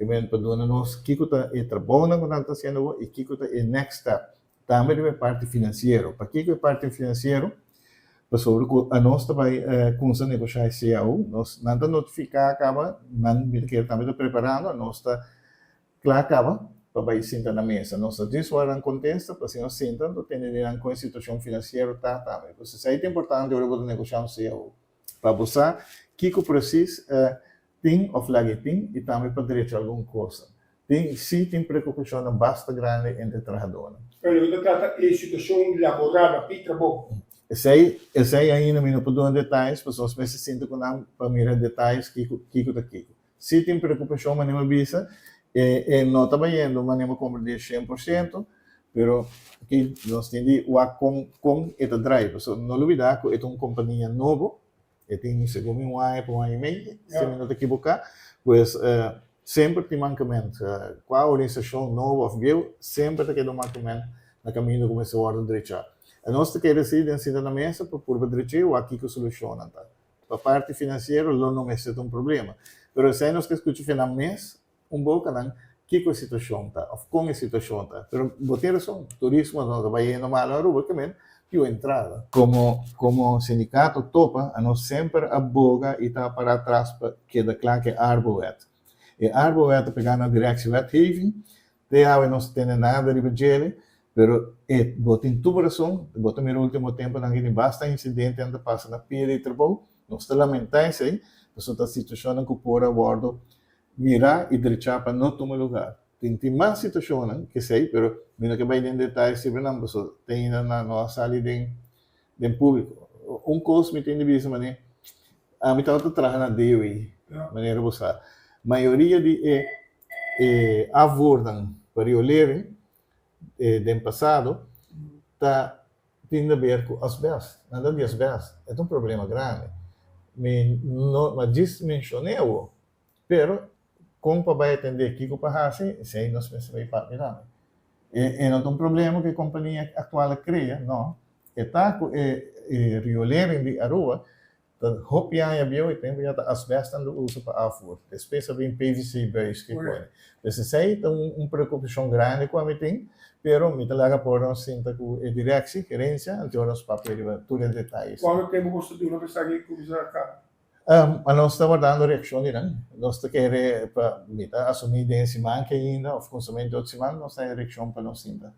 que men paduna nos kikuta e trabalho na conta sendo e kikuta e next step. Também é parte financeiro. Para que é parte financeiro? Para sobre a nós também com essa negociação, nós não notificar acaba, não que estamos preparando, nós está claro acaba para ir sentar na mesa. Nós disso era contexto, para se nós sentando, tem com a situação financeira tá também. Então, isso é importante eu vou negociar CEO para você que o processo tem ou flag tem e também para direito alguma coisa. Tem sim tem preocupação bastante grande entre trabalhadores. Quando trata de situação laboral, para trabalho. Esse aí ainda não pode dar detalhes, pessoas se sentem com nada para mirar detalhes Kiko. Se tem preocupação, mas não avisa, não está indo, mas não compreende 100%, mas que nós temos com esta drive, não olvidar que é uma companhia nova, tem segundo um ano e meio, se não te equivocar, pois sempre tem mancamento, qual organização nova, sempre tem um mancamento no caminho como essa ordem direita. A nossa quer decidir na mesa por direito ou aqui que soluciona. Para a parte financeira, não é um problema. Mas se nós que escutamos na mesa, pouco não, que a situação está, como a situação está. Mas botar razão, turismo não vai indo mal, porque que entrada. Como sindicato topa, a nós sempre aboga e está para trás para que declare que é arbowet. E arbowet pegar na direção wetgeving, daí nós não temos nada de budget. Pero botin tudo razão, botin no último tempo não tem bastante incidente ainda passa na pia de trabalho, nós te lamentais aí, mas a situação que por abordo mirar e dirigir para não tomar lugar. Tem mais situações que sei, pero não que vai em detalhes sempre não, mas tem na nossa sala de público. Coisa me tem de vista, mas a mim estava trabalhando na DOI, maneira você. Maioria de abordam para eu ler do passado tem a ver com asbesto. Nada de asbesto. É um problema grande. Mas mencionei, pero como para atender aqui com o Pahasi, se nós pensamos para mirar. Não é um problema que a companhia atual cria, não. Está com rioleiro de Arua, hopian ya bio e tem já asbesto no uso para afur. Especialmente PVC base que coisa. Esse aí tem preocupação grande com a meeting. Pero me talaga por nós sinta com a direção, gerência, então nós papéis tudo em detalhes. Quanto tempo você tem uma pessoa que começa cá? Nós estamos dando reação não? Nós queremos para assumir de semana que ainda, ou consumir de outra semana, nós temos reação para nós sinta.